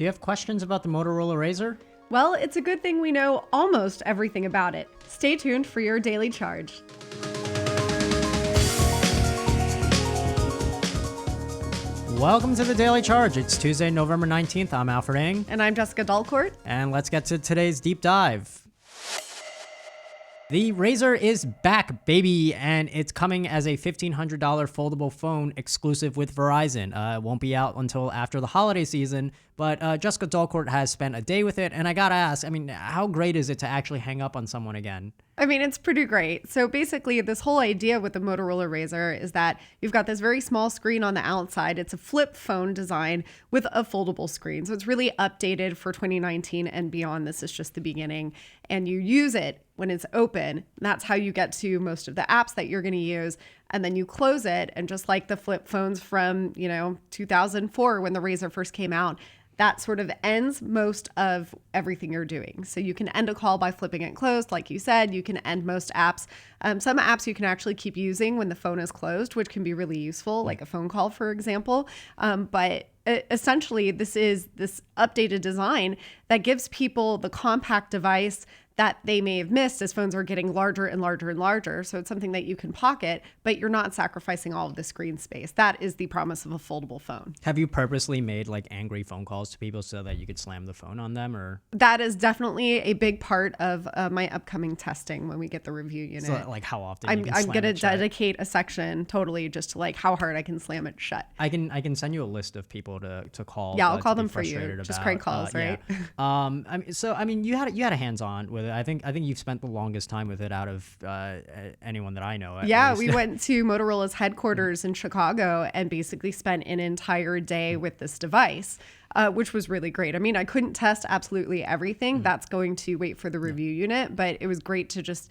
Do you have questions about the Motorola Razr? Well, it's a good thing we know almost everything about it. Stay tuned for your daily charge. Welcome to the Daily Charge. It's Tuesday, November 19th. I'm Alfred Ng. And I'm Jessica Dalcourt. And let's get to today's deep dive. The Razr is back, baby, and it's coming as a $1,500 foldable phone exclusive with Verizon. It won't be out until after the holiday season, but Jessica Dalcourt has spent a day with it, and I gotta ask, how great is it to actually hang up on someone again? It's pretty great. So basically, this whole idea with the Motorola Razr is that you've got this very small screen on the outside. It's a flip phone design with a foldable screen. So it's really updated for 2019 and beyond. This is just the beginning. And you use it when it's open. That's how you get to most of the apps that you're going to use. And then you close it. And just like the flip phones from, 2004 when the Razr first came out, that sort of ends most of everything you're doing. So you can end a call by flipping it closed. Like you said, you can end most apps. Some apps you can actually keep using when the phone is closed, which can be really useful, like a phone call, for example. But essentially, this is this updated design that gives people the compact device that they may have missed as phones are getting larger and larger and larger. So it's something that you can pocket, but you're not sacrificing all of the screen space. That is the promise of a foldable phone. Have you purposely made angry phone calls to people so that you could slam the phone on them, or? That is definitely a big part of my upcoming testing when we get the review unit. So how often I'm going to dedicate a section totally just to how hard I can slam it shut. I can send you a list of people to call. Yeah, I'll call them for you. Just crank calls, right? Yeah. You had a hands-on with it. I think you've spent the longest time with it out of anyone that I know. Yeah, we went to Motorola's headquarters in Chicago and basically spent an entire day with this device, which was really great. I couldn't test absolutely everything. That's going to wait for the review unit, but it was great to just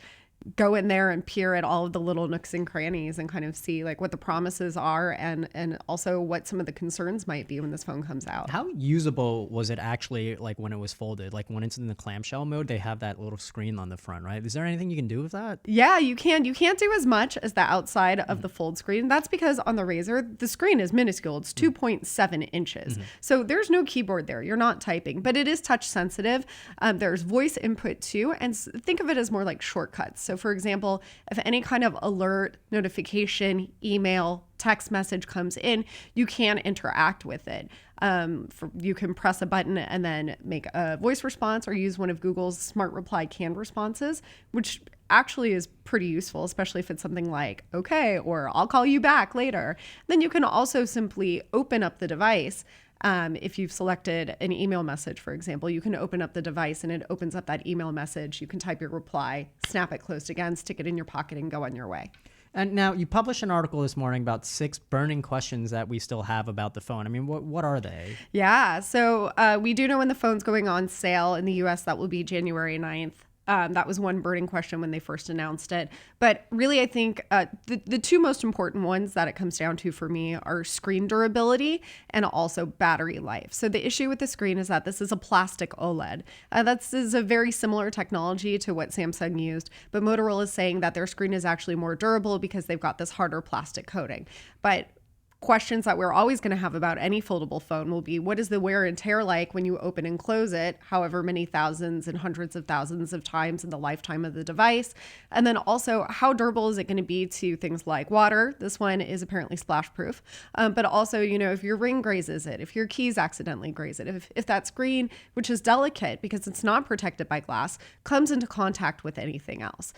go in there and peer at all of the little nooks and crannies and kind of see what the promises are and also what some of the concerns might be when this phone comes out. How usable was it actually when it was folded? When it's in the clamshell mode, they have that little screen on the front, right? Is there anything you can do with that? Yeah, you can. You can't do as much as the outside of the fold screen. That's because on the Razr, the screen is minuscule. It's 2.7 inches. So there's no keyboard there. You're not typing, but it is touch sensitive. There's voice input too. And think of it as more like shortcuts. So for example, if any kind of alert, notification, email, text message comes in, you can interact with it. You can press a button and then make a voice response or use one of Google's smart reply canned responses, which actually is pretty useful, especially if it's something like, okay, or I'll call you back later. Then you can also simply open up the device. If you've selected an email message, for example, you can open up the device and it opens up that email message. You can type your reply, snap it closed again, stick it in your pocket and go on your way. And now you published an article this morning about 6 burning questions that we still have about the phone. What are they? Yeah, so we do know when the phone's going on sale in the US, that will be January 9th. That was one burning question when they first announced it. But really, I think the two most important ones that it comes down to for me are screen durability and also battery life. So the issue with the screen is that this is a plastic OLED. This is a very similar technology to what Samsung used, but Motorola is saying that their screen is actually more durable because they've got this harder plastic coating. But questions that we're always going to have about any foldable phone will be, what is the wear and tear like when you open and close it, however many thousands and hundreds of thousands of times in the lifetime of the device? And then also, how durable is it going to be to things like water? This one is apparently splash proof. But also, if your ring grazes it, if your keys accidentally graze it, if that screen, which is delicate because it's not protected by glass, comes into contact with anything else.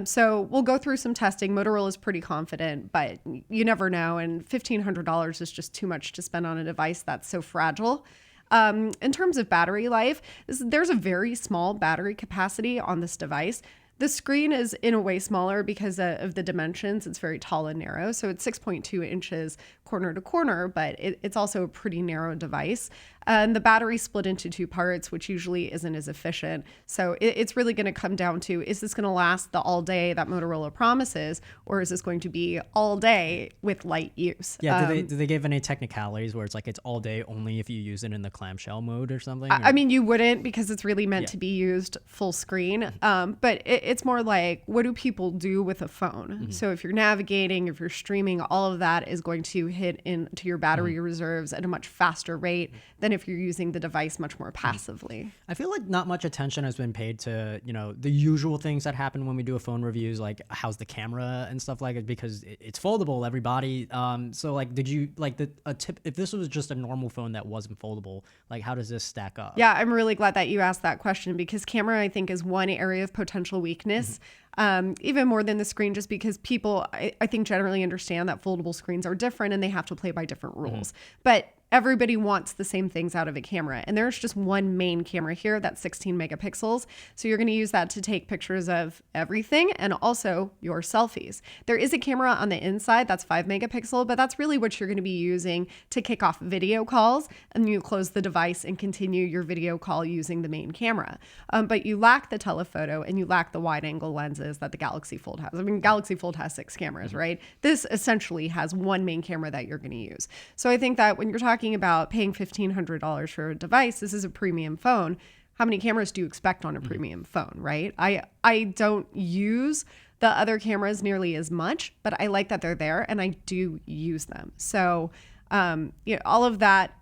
So we'll go through some testing. Motorola is pretty confident, but you never know. And $1,500 is just too much to spend on a device that's so fragile. In terms of battery life, there's a very small battery capacity on this device. The screen is in a way smaller because of the dimensions. It's very tall and narrow. So it's 6.2 inches corner to corner, but it's also a pretty narrow device. And the battery split into 2 parts, which usually isn't as efficient. So it's really going to come down to, is this going to last the all day that Motorola promises, or is this going to be all day with light use? Yeah, do they give any technicalities where it's all day only if you use it in the clamshell mode or something? You wouldn't, because it's really meant to be used full screen. But it's more like, what do people do with a phone? So if you're navigating, if you're streaming, all of that is going to hit into your battery reserves at a much faster rate than if you're using the device much more passively. I feel like not much attention has been paid to, the usual things that happen when we do a phone reviews, like how's the camera and stuff like it, because it's foldable, everybody. So like, did you like a tip, if this was just a normal phone that wasn't foldable, like how does this stack up? Yeah, I'm really glad that you asked that question, because camera, I think, is one area of potential weakness, even more than the screen, just because people, I think, generally understand that foldable screens are different and they have to play by different rules. But everybody wants the same things out of a camera. And there's just one main camera here that's 16 megapixels. So you're going to use that to take pictures of everything and also your selfies. There is a camera on the inside that's 5 megapixel, but that's really what you're going to be using to kick off video calls. And you close the device and continue your video call using the main camera. But you lack the telephoto and you lack the wide angle lenses that the Galaxy Fold has. I mean, Galaxy Fold has 6 cameras, right? This essentially has one main camera that you're going to use. So I think that when you're talking about paying $1,500 for a device, this is a premium phone. How many cameras do you expect on a premium phone, right? I don't use the other cameras nearly as much, but I like that they're there and I do use them. So all of that,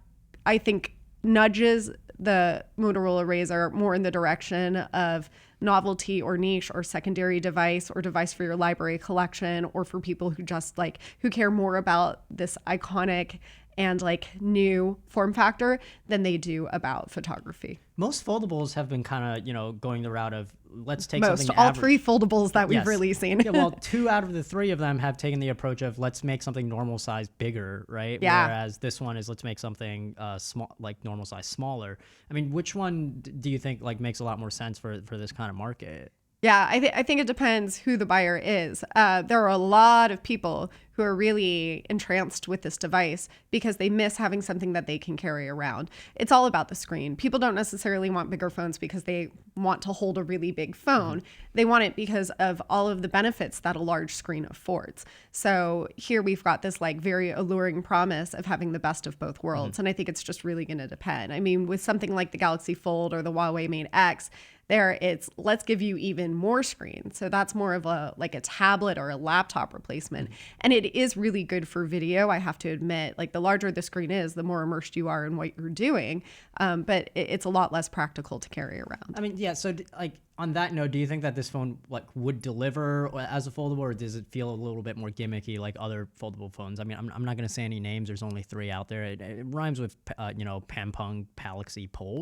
I think, nudges the Motorola Razr more in the direction of novelty or niche or secondary device or device for your library collection, or for people who just who care more about this iconic and new form factor than they do about photography. Most foldables have been kind of, going the route of let's take Most, something all average. 3 foldables that we've releasing. Yeah, well, 2 out of the 3 of them have taken the approach of let's make something normal size bigger, right? Yeah. Whereas this one is let's make something small, like normal size smaller. I mean, which one do you think makes a lot more sense for this kind of market? Yeah, I think it depends who the buyer is. There are a lot of people who are really entranced with this device because they miss having something that they can carry around. It's all about the screen. People don't necessarily want bigger phones because they want to hold a really big phone. They want it because of all of the benefits that a large screen affords. So here we've got this very alluring promise of having the best of both worlds. And I think it's just really going to depend. I mean, with something like the Galaxy Fold or the Huawei Mate X, it's let's give you even more screen. So that's more of a tablet or a laptop replacement. And it is really good for video, I have to admit. The larger the screen is, the more immersed you are in what you're doing. But it's a lot less practical to carry around. I mean, yeah. So on that note, do you think that this phone would deliver as a foldable, or does it feel a little bit more gimmicky like other foldable phones? I mean, I'm not going to say any names. There's only 3 out there. It rhymes with Pampung, Palaxy, Pole.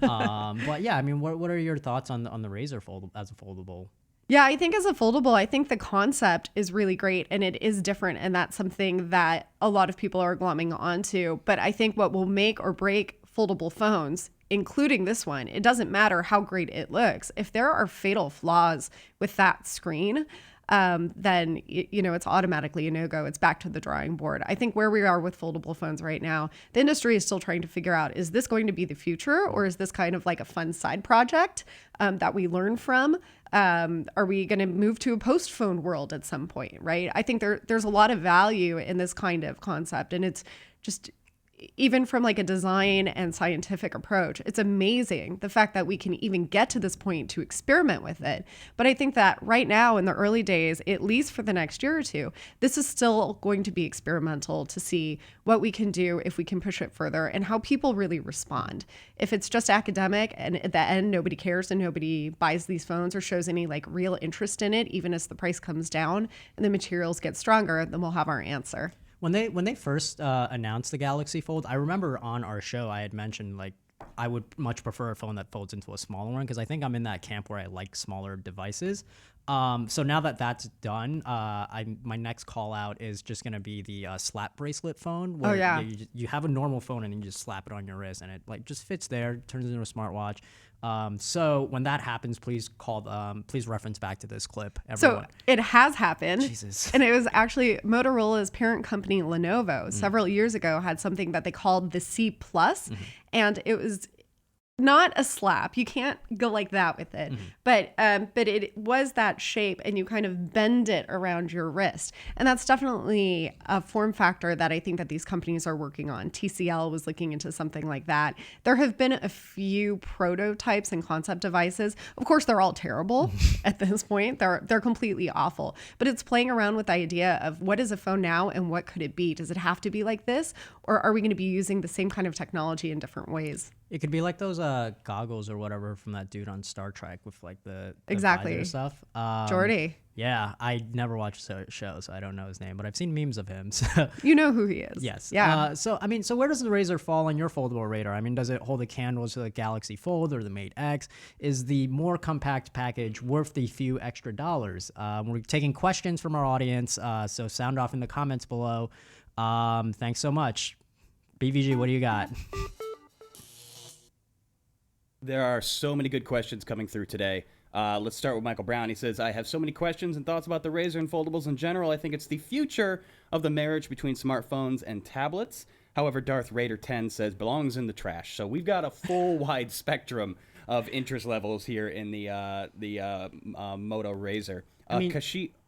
But yeah, I mean, what are your thoughts on the Razr fold as a foldable? Yeah, I think as a foldable, I think the concept is really great and it is different. And that's something that a lot of people are glomming onto. But I think what will make or break foldable phones, including this one, it doesn't matter how great it looks. If there are fatal flaws with that screen, then it's automatically a no-go. It's back to the drawing board. I think where we are with foldable phones right now, the industry is still trying to figure out, is this going to be the future, or is this kind of a fun side project that we learn from? Are we going to move to a post-phone world at some point, right? I think there's a lot of value in this kind of concept, and it's just, even from a design and scientific approach, it's amazing the fact that we can even get to this point to experiment with it. But I think that right now in the early days, at least for the next year or two, this is still going to be experimental to see what we can do if we can push it further and how people really respond. If it's just academic and at the end nobody cares and nobody buys these phones or shows any real interest in it, even as the price comes down and the materials get stronger, then we'll have our answer. When they first announced the Galaxy Fold, I remember on our show I had mentioned I would much prefer a phone that folds into a smaller one, because I think I'm in that camp where I like smaller devices. So now that that's done, my next call out is just going to be the slap bracelet phone, where you have a normal phone and you just slap it on your wrist and it just fits there, turns into a smartwatch. So when that happens, please reference back to this clip, everyone. So it has happened. Jesus. And it was actually Motorola's parent company, Lenovo, several years ago had something that they called the C+, and it was not a slap. You can't go like that with it. But it was that shape, and you kind of bend it around your wrist. And that's definitely a form factor that I think that these companies are working on. TCL was looking into something like that. There have been a few prototypes and concept devices. Of course, they're all terrible at this point. They're completely awful. But it's playing around with the idea of what is a phone now and what could it be? Does it have to be like this? Or are we going to be using the same kind of technology in different ways? It could be like those goggles or whatever from that dude on Star Trek with like the Exactly. visor stuff. Jordy. Yeah, I never watched the show, so I don't know his name, but I've seen memes of him. So You know who he is. yes. Yeah. So where does the Razr fall on your foldable radar? I mean, does it hold a candle to the Galaxy Fold or the Mate X? Is the more compact package worth the few extra dollars? We're taking questions from our audience, so sound off in the comments below. Thanks so much. BVG, what do you got? There are so many good questions coming through today. Let's start with Michael Brown. He says, I have so many questions and thoughts about the Razr and foldables in general. I think it's the future of the marriage between smartphones and tablets. However, Darth Raider 10 says belongs in the trash. So we've got a full wide spectrum of interest levels here in the Moto Razr.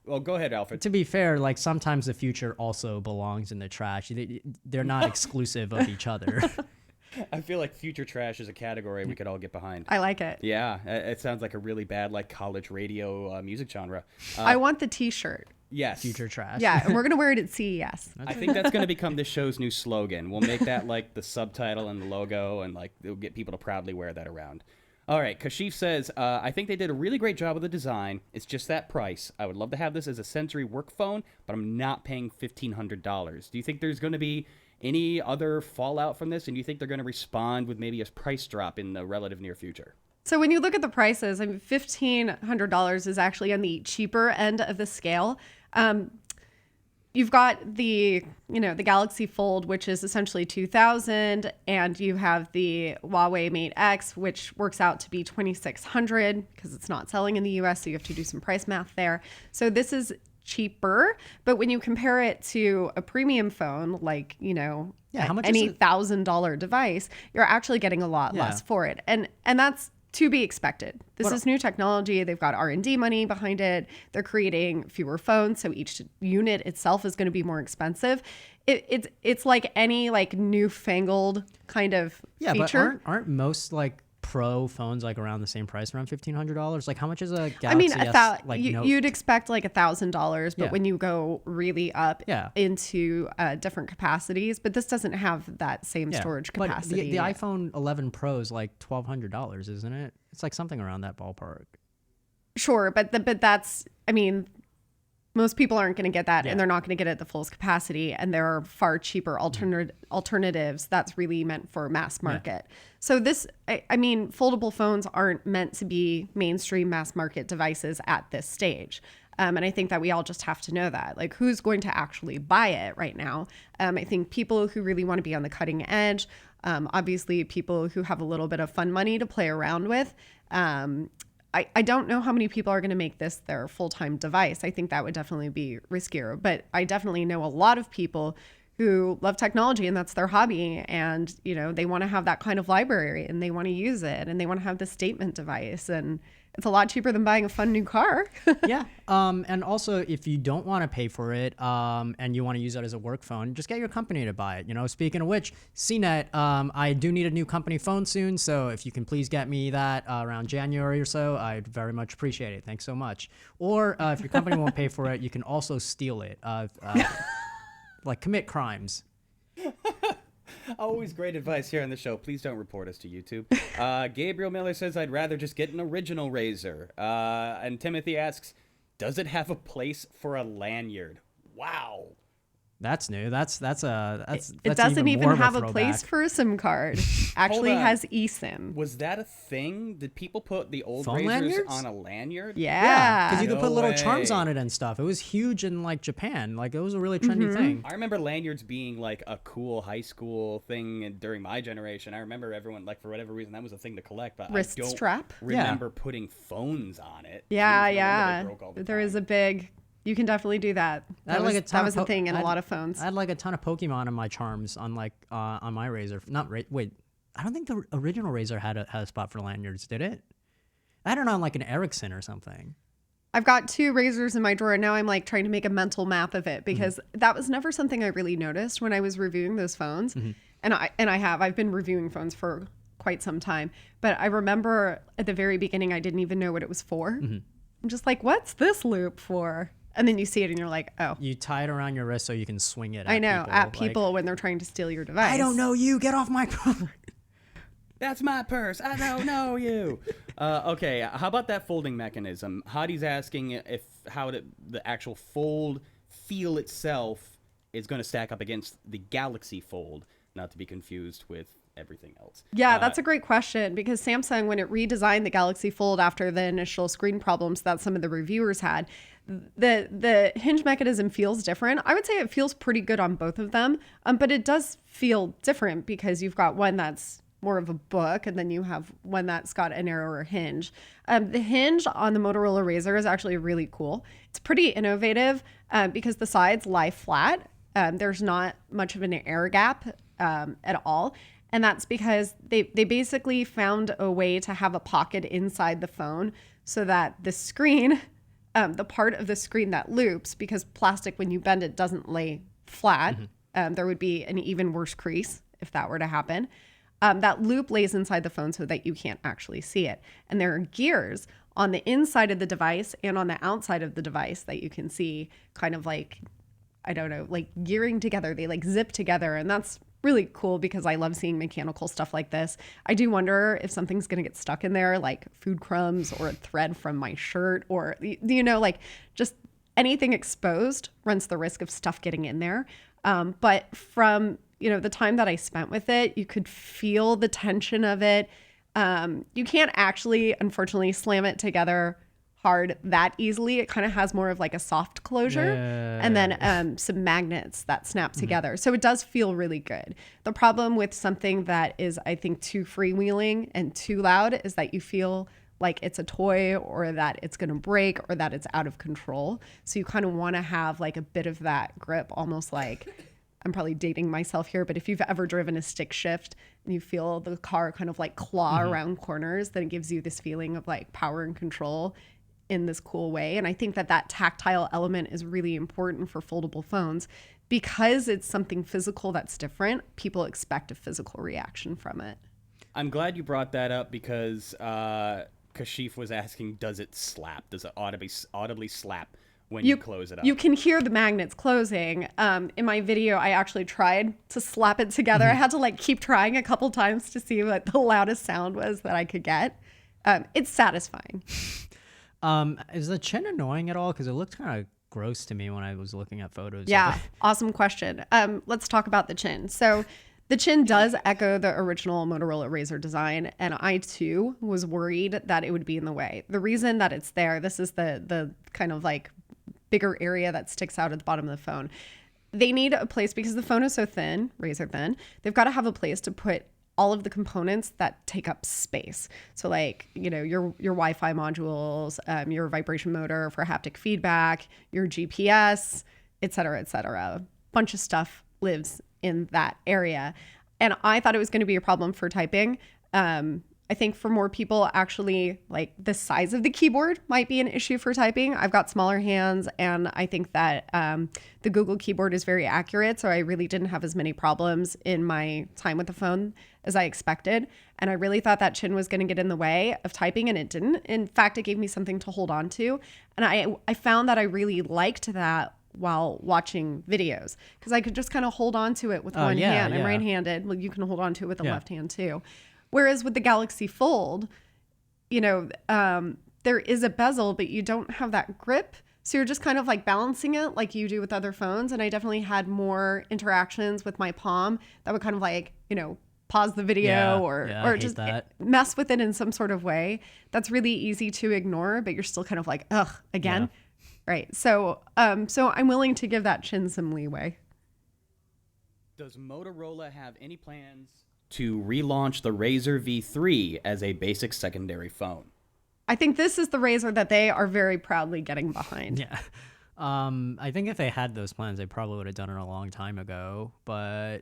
Well, go ahead, Alfred. To be fair, like sometimes the future also belongs in the trash. They're not exclusive of each other. I feel like future trash is a category we could all get behind. I like it. Yeah, it sounds like a really bad like college radio music genre. I want the t-shirt. Yes. Future trash. Yeah, and we're going to wear it at CES. I think that's going to become this show's new slogan. We'll make that like the subtitle and the logo, and like it'll get people to proudly wear that around. All right, Kashif says, I think they did a really great job with the design. It's just that price. I would love to have this as a sensory work phone, but I'm not paying $1,500. Do you think there's going to be any other fallout from this? And do you think they're going to respond with maybe a price drop in the relative near future? So when you look at the prices, I mean, $1,500 is actually on the cheaper end of the scale. You've got the Galaxy Fold, which is essentially $2,000, and you have the Huawei Mate X, which works out to be $2,600 because it's not selling in the US, so you have to do some price math there. So this is cheaper, but when you compare it to a premium phone, like, how much any is it? $1,000 device, you're actually getting a lot less for it. And that's to be expected. This is new technology. They've got R&D money behind it. They're creating fewer phones, so each unit itself is going to be more expensive. It's like any like newfangled kind of feature. But aren't most like pro phones like around the same price, around $1,500? Like how much is a Galaxy S? You'd expect like $1,000, but when you go really up into different capacities, but this doesn't have that same storage capacity. But the iPhone 11 Pro is like $1,200, isn't it? It's like something around that ballpark. Sure, but that's, I mean, most people aren't going to get that, and they're not going to get it at the fullest capacity, and there are far cheaper alternatives that's really meant for mass market. So this, I mean, foldable phones aren't meant to be mainstream mass market devices at this stage. And I think that we all just have to know that. Like, who's going to actually buy it right now? I think people who really want to be on the cutting edge, obviously people who have a little bit of fun money to play around with. I don't know how many people are going to make this their full-time device. I think that would definitely be riskier. But I definitely know a lot of people who love technology and that's their hobby. And, they want to have that kind of library and they want to use it and they want to have this statement device. And it's a lot cheaper than buying a fun new car. Yeah. And also, if you don't want to pay for it and you want to use it as a work phone, just get your company to buy it. Speaking of which, CNET, I do need a new company phone soon. So if you can please get me that around January or so, I'd very much appreciate it. Thanks so much. Or if your company won't pay for it, you can also steal it. Like commit crimes. Always great advice here on the show. Please don't report us to YouTube. Gabriel Miller says, I'd rather just get an original Razr. And Timothy asks, does it have a place for a lanyard? Wow. That's new. That's it doesn't even have a place for a SIM card. Actually has eSIM. Was that a thing? Did people put the old Phone Razrs lanyards? on a lanyard? Yeah. Because you could put little way. charms on it and stuff. It was huge in like Japan. Like it was a really trendy thing. I remember lanyards being like a cool high school thing during my generation. I remember everyone, like for whatever reason, that was a thing to collect. But Wrist I don't strap? remember putting phones on it. Yeah, Jeez, no wonder they broke all the There time. is a big... You can definitely do that. That was a thing in a lot of phones. I had like a ton of Pokemon in my charms on like on my Razr. I don't think the original Razr had a spot for lanyards, did it? I had it on like an Ericsson or something. I've got 2 Razrs in my drawer, and now I'm like trying to make a mental map of it because that was never something I really noticed when I was reviewing those phones. And I've been reviewing phones for quite some time, but I remember at the very beginning I didn't even know what it was for. I'm just like, what's this loop for? And then you see it and you're like, oh. You tie it around your wrist so you can swing it at I know, people. at people when they're trying to steal your device. I don't know you. Get off my property. That's my purse. I don't know you. Okay, how about that folding mechanism? Hadi's asking how the actual fold feel itself is going to stack up against the Galaxy Fold, not to be confused with everything else. Yeah, that's a great question because Samsung, when it redesigned the Galaxy Fold after the initial screen problems that some of the reviewers had, the hinge mechanism feels different. I would say it feels pretty good on both of them, but it does feel different because you've got one that's more of a book, and then you have one that's got a narrower hinge. The hinge on the Motorola Razr is actually really cool. It's pretty innovative because the sides lie flat. There's not much of an air gap at all. And that's because they basically found a way to have a pocket inside the phone so that the screen, the part of the screen that loops, because plastic, when you bend it, doesn't lay flat. There would be an even worse crease if that were to happen. That loop lays inside the phone so that you can't actually see it. And there are gears on the inside of the device and on the outside of the device that you can see kind of like, I don't know, like gearing together. They like zip together. And that's really cool because I love seeing mechanical stuff like this. I do wonder if something's going to get stuck in there, like food crumbs or a thread from my shirt or, you know, like just anything exposed runs the risk of stuff getting in there. But from the time that I spent with it, you could feel the tension of it. You can't actually, unfortunately, slam it together hard that easily. It kind of has more of like a soft closure and then some magnets that snap together. So it does feel really good. The problem with something that is, I think, too freewheeling and too loud is that you feel like it's a toy or that it's going to break or that it's out of control. So you kind of want to have like a bit of that grip, almost like, I'm probably dating myself here, but if you've ever driven a stick shift and you feel the car kind of like claw around corners, then it gives you this feeling of like power and control in this cool way. And I think that tactile element is really important for foldable phones because it's something physical that's different. People expect a physical reaction from it. I'm glad you brought that up because Kashif was asking, does it slap? Does it audibly slap when you close it up? You can hear the magnets closing. In my video, I actually tried to slap it together. I had to like keep trying a couple times to see what the loudest sound was that I could get. It's satisfying. Is the chin annoying at all? Because it looked kind of gross to me when I was looking at photos. Yeah, awesome question. Let's talk about the chin. So the chin does echo the original Motorola Razr design, and I too was worried that it would be in the way. The reason that it's there, this is the kind of like bigger area that sticks out at the bottom of the phone. They need a place because the phone is so thin, razor thin, they've got to have a place to put all of the components that take up space. So like, your Wi-Fi modules, your vibration motor for haptic feedback, your GPS, et cetera, et cetera. Bunch of stuff lives in that area. And I thought it was going to be a problem for typing. I think for more people, actually, like the size of the keyboard might be an issue for typing. I've got smaller hands, and I think that the Google keyboard is very accurate. So I really didn't have as many problems in my time with the phone as I expected. And I really thought that chin was going to get in the way of typing, and it didn't. In fact, it gave me something to hold on to. And I found that I really liked that while watching videos because I could just kind of hold on to it with one hand. I'm right-handed. Well, you can hold on to it with the left hand too. Whereas with the Galaxy Fold, there is a bezel, but you don't have that grip. So you're just kind of like balancing it like you do with other phones. And I definitely had more interactions with my palm that would kind of like, pause the video or just mess with it in some sort of way. That's really easy to ignore, but you're still kind of like, ugh, again. Yeah. Right. So I'm willing to give that chin some leeway. Does Motorola have any plans to relaunch the Razr V3 as a basic secondary phone? I think this is the Razr that they are very proudly getting behind. Yeah. I think if they had those plans, they probably would have done it a long time ago. But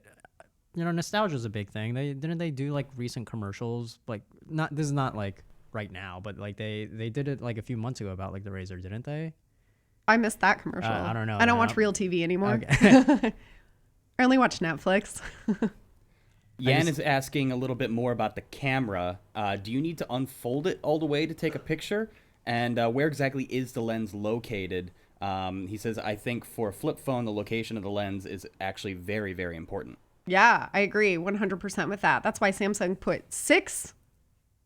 nostalgia is a big thing. They do like recent commercials, like not this is not like right now, but like they did it like a few months ago about like the Razr, didn't they? I missed that commercial. I don't know. I don't watch real TV anymore. Okay. I only watch Netflix. Yan is asking a little bit more about the camera. Do you need to unfold it all the way to take a picture? And where exactly is the lens located? He says, I think for a flip phone, the location of the lens is actually very, very important. Yeah, I agree 100% with that. That's why Samsung put 6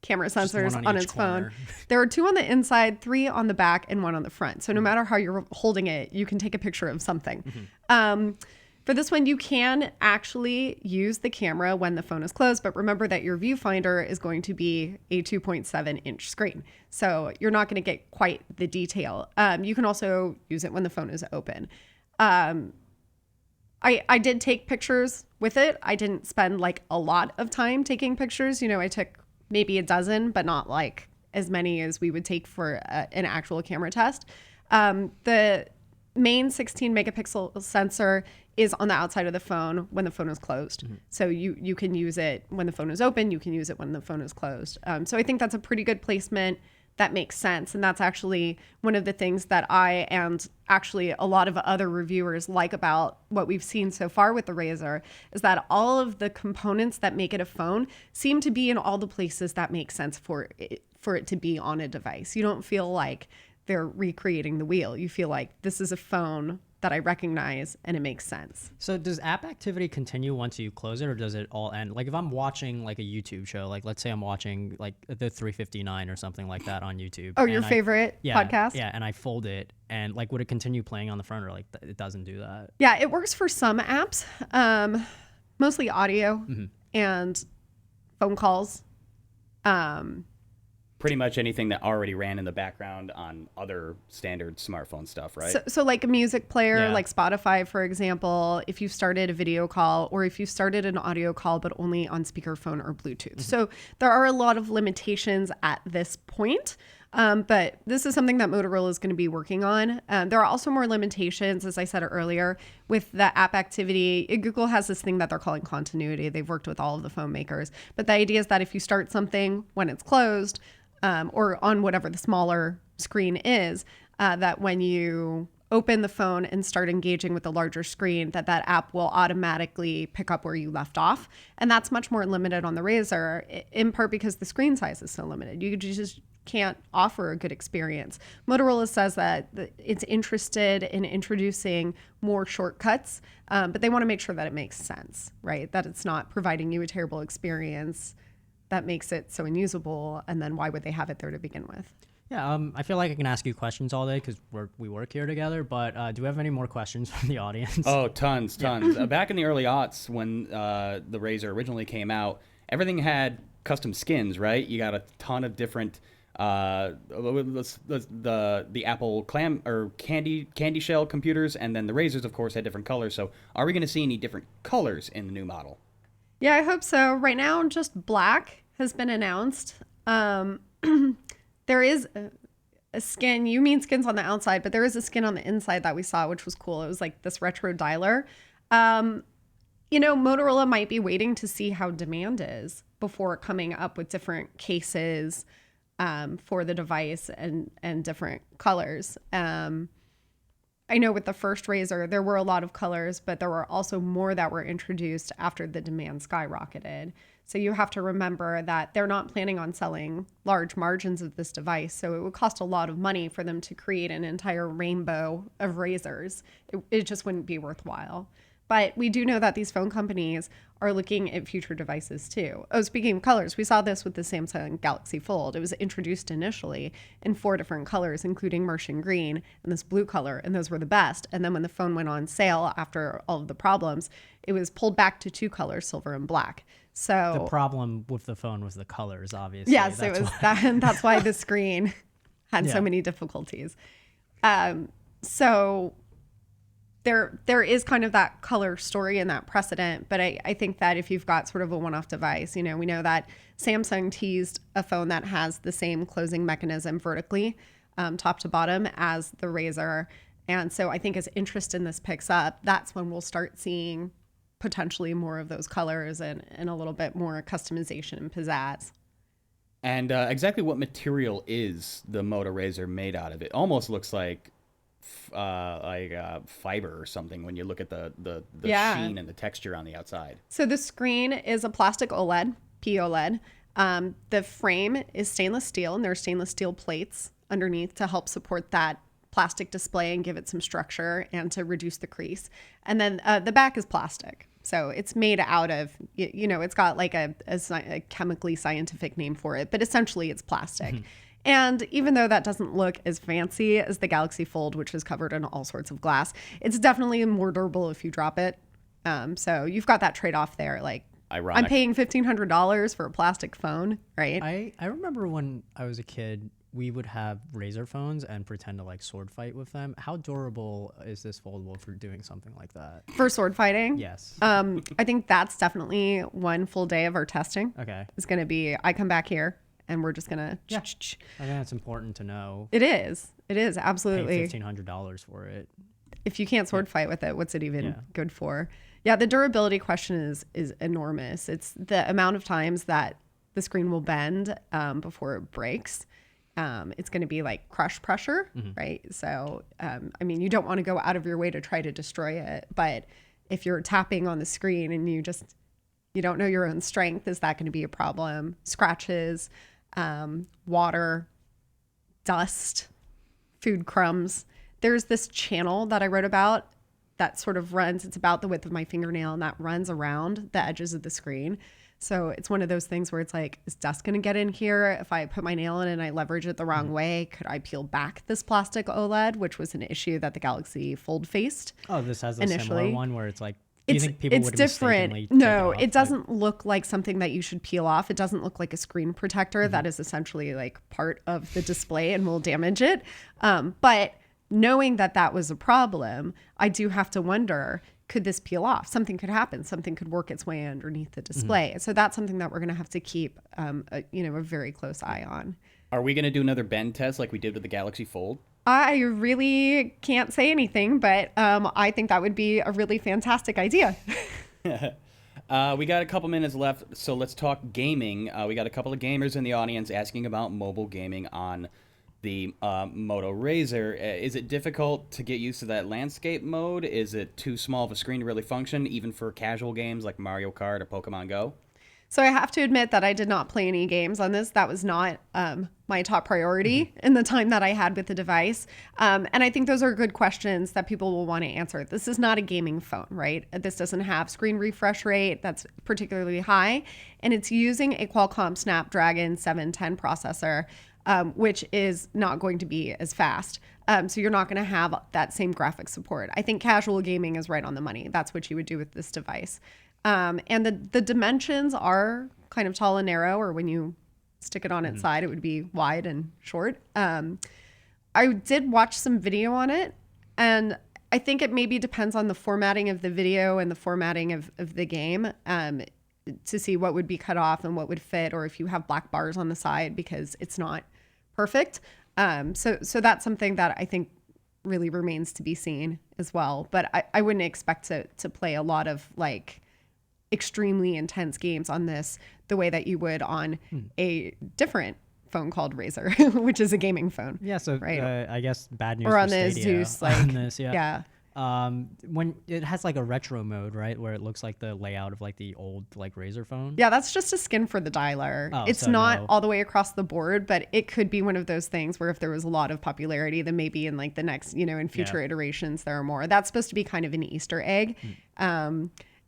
camera sensors on its phone. There are 2 on the inside, 3 on the back, and 1 on the front. So no matter how you're holding it, you can take a picture of something. For this one, you can actually use the camera when the phone is closed, but remember that your viewfinder is going to be a 2.7-inch screen. So you're not going to get quite the detail. You can also use it when the phone is open. I did take pictures with it. I didn't spend like a lot of time taking pictures. I took maybe a dozen, but not like as many as we would take for an actual camera test. The main 16 megapixel sensor is on the outside of the phone when the phone is closed. So you can use it when the phone is open. You can use it when the phone is closed. So I think that's a pretty good placement. That makes sense. And that's actually one of the things that I and actually a lot of other reviewers like about what we've seen so far with the Razr is that all of the components that make it a phone seem to be in all the places that make sense for it to be on a device. You don't feel like they're recreating the wheel. You feel like this is a phone that I recognize and it makes sense. So does app activity continue once you close it, or does it all end? Like if I'm watching like a YouTube show, like let's say I'm watching like the 359 or something like that on YouTube. Oh, your favorite podcast? Yeah, and I fold it, and like would it continue playing on the front, or like it doesn't do that? Yeah, it works for some apps, mostly audio and phone calls. Pretty much anything that already ran in the background on other standard smartphone stuff, right? So like a music player, like Spotify, for example, if you started a video call or if you started an audio call, but only on speakerphone or Bluetooth. So there are a lot of limitations at this point. But this is something that Motorola is going to be working on. There are also more limitations, as I said earlier, with the app activity. Google has this thing that they're calling continuity. They've worked with all of the phone makers. But the idea is that if you start something when it's closed, or on whatever the smaller screen is, that when you open the phone and start engaging with the larger screen, that app will automatically pick up where you left off. And that's much more limited on the Razr, in part because the screen size is so limited. You just can't offer a good experience. Motorola says that it's interested in introducing more shortcuts, but they want to make sure that it makes sense, right? That it's not providing you a terrible experience that makes it so unusable, and then why would they have it there to begin with? Yeah, I feel like I can ask you questions all day because we work here together, but do we have any more questions from the audience? Oh, tons. Back in the early aughts when the Razr originally came out, everything had custom skins, right? You got a ton of different the Apple clam or candy shell computers, and then the Razrs, of course, had different colors. So are we going to see any different colors in the new model? Yeah, I hope so. Right now, just black has been announced. There is a skin. You mean skins on the outside, but there is a skin on the inside that we saw, which was cool. It was like this retro dialer. Motorola might be waiting to see how demand is before coming up with different cases for the device and different colors. I know with the first Razr, there were a lot of colors, but there were also more that were introduced after the demand skyrocketed. So you have to remember that they're not planning on selling large margins of this device. So it would cost a lot of money for them to create an entire rainbow of Razrs. It just wouldn't be worthwhile. But we do know that these phone companies are looking at future devices too. Oh, speaking of colors, we saw this with the Samsung Galaxy Fold. It was introduced initially in 4 different colors, including Martian green and this blue color, and those were the best. And then when the phone went on sale after all of the problems, it was pulled back to 2 colors, silver and black. So the problem with the phone was the colors, obviously. Yes, it was that, and that's why the screen had so many difficulties. So there is kind of that color story and that precedent, but I think that if you've got sort of a one-off device, we know that Samsung teased a phone that has the same closing mechanism vertically, top to bottom, as the Razr. And so I think as interest in this picks up, that's when we'll start seeing potentially more of those colors and a little bit more customization and pizzazz. And exactly what material is the Moto Razr made out of? It almost looks like fiber or something when you look at the sheen and the texture on the outside. So the screen is a plastic OLED, POLED. The frame is stainless steel, and there are stainless steel plates underneath to help support that plastic display and give it some structure and to reduce the crease. And then the back is plastic. So it's made out of, it's got like a chemically scientific name for it, but essentially it's plastic. Mm-hmm. And even though that doesn't look as fancy as the Galaxy Fold, which is covered in all sorts of glass, it's definitely more durable if you drop it. So you've got that trade-off there. Like, ironic. I'm paying $1,500 for a plastic phone, right? I remember when I was a kid, we would have Razr phones and pretend to like sword fight with them. How durable is this foldable for doing something like that? For sword fighting? Yes. I think that's definitely one full day of our testing. Okay. It's going to be, I come back here and we're just going to... Yeah. I think that's important to know. It is. It is, absolutely. Paying $1,500 for it. If you can't sword fight with it, what's it even good for? Yeah, the durability question is enormous. It's the amount of times that the screen will bend before it breaks. It's going to be like crush pressure, right? So, I mean, you don't want to go out of your way to try to destroy it. But if you're tapping on the screen and you don't know your own strength, is that going to be a problem? Scratches, water, dust, food crumbs. There's this channel that I wrote about that sort of runs, it's about the width of my fingernail, and that runs around the edges of the screen. So it's one of those things where it's like, is dust going to get in here? If I put my nail in and I leverage it the wrong way, could I peel back this plastic OLED, which was an issue that the Galaxy Fold faced? Oh, this has a initially. Similar one where it's like, do you think people would different. No, it doesn't look like something that you should peel off. It doesn't look like a screen protector that is essentially like part of the display and will damage it. But knowing that was a problem, I do have to wonder, could this peel off? Something could happen. Something could work its way underneath the display. So that's something that we're going to have to keep, a very close eye on. Are we going to do another bend test like we did with the Galaxy Fold? I really can't say anything, but I think that would be a really fantastic idea. We got a couple minutes left, so let's talk gaming. We got a couple of gamers in the audience asking about mobile gaming on the Moto Razr. Is it difficult to get used to that landscape mode? Is it too small of a screen to really function, even for casual games like Mario Kart or Pokemon Go? So I have to admit that I did not play any games on this. That was not my top priority in the time that I had with the device. And I think those are good questions that people will want to answer. This is not a gaming phone, right? This doesn't have screen refresh rate that's particularly high. And it's using a Qualcomm Snapdragon 710 processor, which is not going to be as fast. So you're not going to have that same graphic support. I think casual gaming is right on the money. That's what you would do with this device. And the dimensions are kind of tall and narrow, or when you stick it on its side, it would be wide and short. I did watch some video on it, and I think it maybe depends on the formatting of the video and the formatting of the game, to see what would be cut off and what would fit, or if you have black bars on the side because it's not perfect. So that's something that I think really remains to be seen as well. But I wouldn't expect to play a lot of like extremely intense games on this the way that you would on a different phone called Razr, which is a gaming phone. Yeah, so right? I guess bad news or for on the Stadia. Zeus, like on this, yeah. When it has like a retro mode, right, where it looks like the layout of like the old like Razr phone. Yeah, that's just a skin for the dialer. Oh, it's so not no. all the way across the board, but it could be one of those things where if there was a lot of popularity, then maybe in like the next, in future iterations, there are more. That's supposed to be kind of an Easter egg.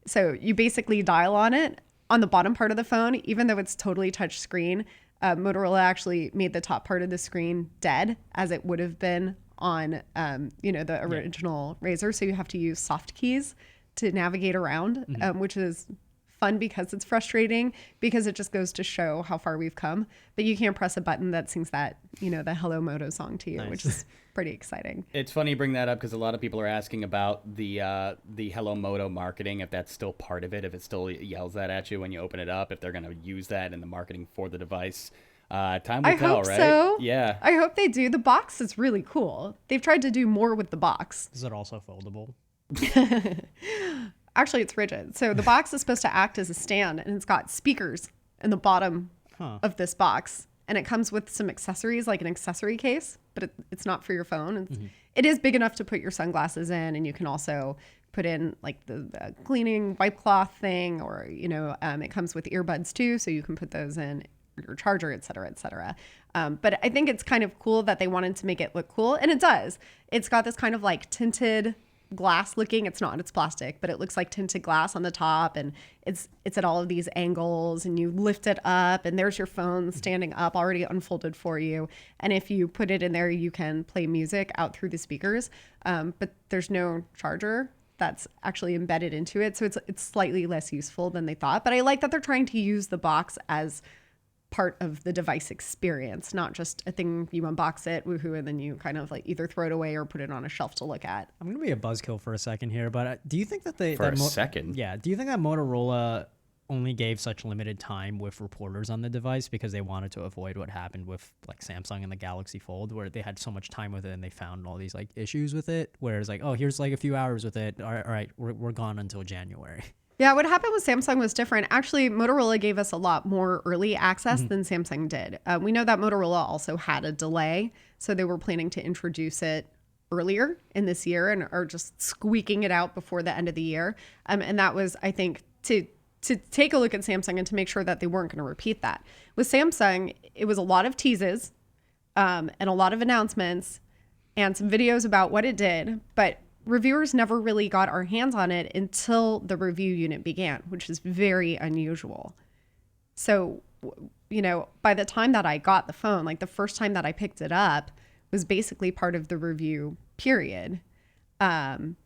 So you basically dial on it on the bottom part of the phone, even though it's totally touch screen. Motorola actually made the top part of the screen dead, as it would have been on, the original Razr. So you have to use soft keys to navigate around, which is fun because it's frustrating, because it just goes to show how far we've come. But you can't press a button that sings that, the Hello Moto song to you, Nice. which is pretty exciting. It's funny you bring that up because a lot of people are asking about the Hello Moto marketing, if that's still part of it, if it still yells that at you when you open it up, if they're going to use that in the marketing for the device. Time will tell, hope right? So. Yeah. I hope they do. The box is really cool. They've tried to do more with the box. Is it also foldable? Actually, it's rigid. So the box is supposed to act as a stand, and it's got speakers in the bottom of this box. And it comes with some accessories, like an accessory case, but it's not for your phone. It is big enough to put your sunglasses in, and you can also put in like the cleaning wipe cloth thing, or, it comes with earbuds too, so you can put those in your charger, et cetera, et cetera. But I think it's kind of cool that they wanted to make it look cool, and it does. It's got this kind of like tinted glass looking, it's plastic, but it looks like tinted glass on the top, and it's at all of these angles, and you lift it up and there's your phone standing up already unfolded for you, and if you put it in there you can play music out through the speakers, but there's no charger that's actually embedded into it, so it's slightly less useful than they thought. But I like that they're trying to use the box as part of the device experience, not just a thing you unbox it, woohoo, and then you kind of like either throw it away or put it on a shelf to look at. I'm gonna be a buzzkill for a second here, but do you think that Yeah, do you think that Motorola only gave such limited time with reporters on the device because they wanted to avoid what happened with like Samsung and the Galaxy Fold, where they had so much time with it and they found all these like issues with it, whereas like, oh, here's like a few hours with it, all right, we're gone until January? Yeah, what happened with Samsung was different. Actually, Motorola gave us a lot more early access than Samsung did. We know that Motorola also had a delay, so they were planning to introduce it earlier in this year and are just squeaking it out before the end of the year. And that was, I think, to take a look at Samsung and to make sure that they weren't going to repeat that. With Samsung, it was a lot of teases and a lot of announcements and some videos about what it did, but reviewers never really got our hands on it until the review unit began, which is very unusual. So, by the time that I got the phone, like the first time that I picked it up was basically part of the review period. And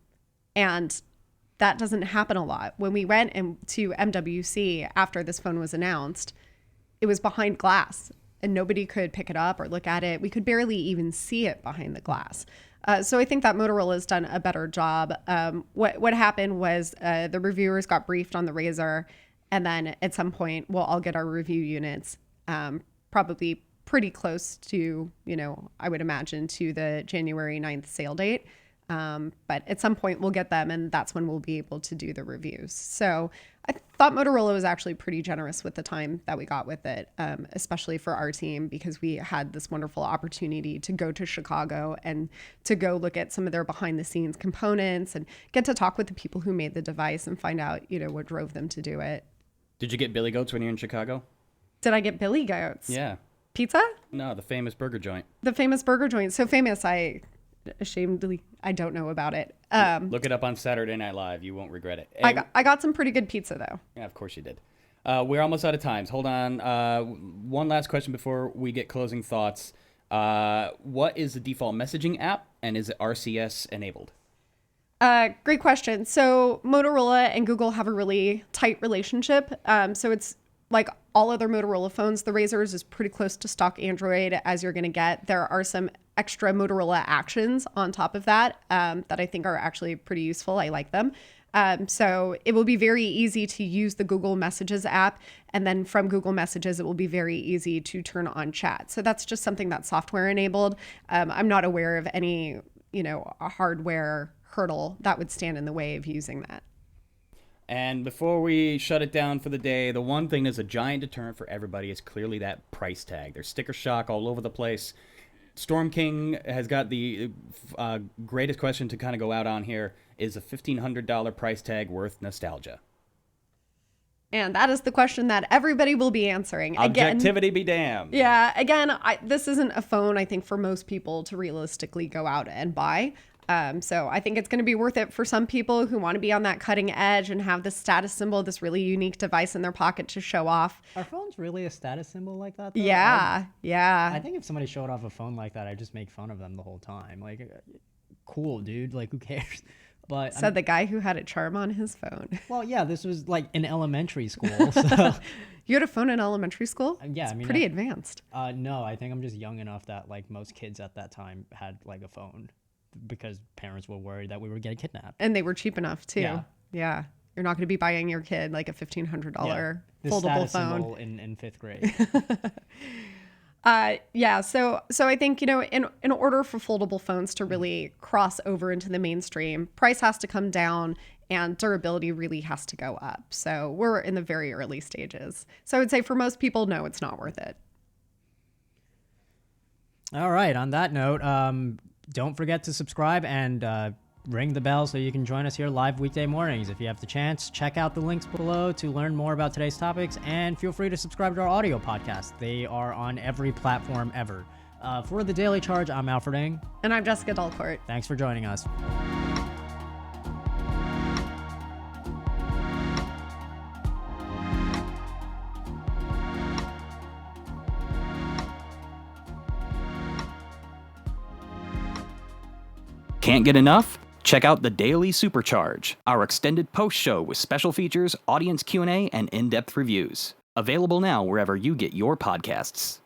that doesn't happen a lot. When we went to MWC after this phone was announced, it was behind glass and nobody could pick it up or look at it. We could barely even see it behind the glass. So I think that Motorola has done a better job. What happened was the reviewers got briefed on the Razr, and then at some point we'll all get our review units, probably pretty close to, I would imagine, to the January 9th sale date. But at some point we'll get them, and that's when we'll be able to do the reviews. So I thought Motorola was actually pretty generous with the time that we got with it, especially for our team, because we had this wonderful opportunity to go to Chicago and to go look at some of their behind the scenes components and get to talk with the people who made the device and find out, what drove them to do it. Did you get Billy Goats when you're in Chicago? Did I get Billy Goats? Yeah. Pizza? No, the famous burger joint. The famous burger joint. So famous, ashamedly, I don't know about it. Look it up on Saturday Night Live. You won't regret it. I got some pretty good pizza, though. Yeah, of course you did. We're almost out of time. Hold on. One last question before we get closing thoughts. What is the default messaging app, and is it RCS enabled? Great question. So Motorola and Google have a really tight relationship. So it's like all other Motorola phones. The Razrs is pretty close to stock Android as you're going to get. There are some extra Motorola actions on top of that that I think are actually pretty useful. I like them. So it will be very easy to use the Google Messages app. And then from Google Messages, it will be very easy to turn on chat. So that's just something that's software enabled. I'm not aware of any, a hardware hurdle that would stand in the way of using that. And before we shut it down for the day, the one thing that's a giant deterrent for everybody is clearly that price tag. There's sticker shock all over the place. Storm King has got the greatest question to kind of go out on here. Is a $1,500 price tag worth nostalgia? And that is the question that everybody will be answering. Objectivity be damned. Yeah, again, this isn't a phone, I think, for most people to realistically go out and buy. So I think it's going to be worth it for some people who want to be on that cutting edge and have this status symbol, this really unique device in their pocket to show off. Are phones really a status symbol like that, though? Yeah. I think if somebody showed off a phone like that, I'd just make fun of them the whole time. Like, cool, dude. Like, who cares? But said the guy who had a charm on his phone. Well, yeah, this was like in elementary school. So. You had a phone in elementary school? Yeah, it's pretty advanced. No, I think I'm just young enough that like most kids at that time had like a phone, because parents were worried that we were getting kidnapped. And they were cheap enough too. Yeah. You're not going to be buying your kid like a $1,500 foldable phone in fifth grade. So I think, in order for foldable phones to really cross over into the mainstream, price has to come down and durability really has to go up. So we're in the very early stages. So I would say for most people, no, it's not worth it. All right. On that note, don't forget to subscribe and ring the bell so you can join us here live weekday mornings. If you have the chance, check out the links below to learn more about today's topics, and feel free to subscribe to our audio podcast. They are on every platform ever. For The Daily Charge, I'm Alfred Ng. And I'm Jessica Dalcourt. Thanks for joining us. Can't get enough? Check out The Daily Supercharge, our extended post show with special features, audience Q&A, and in-depth reviews. Available now wherever you get your podcasts.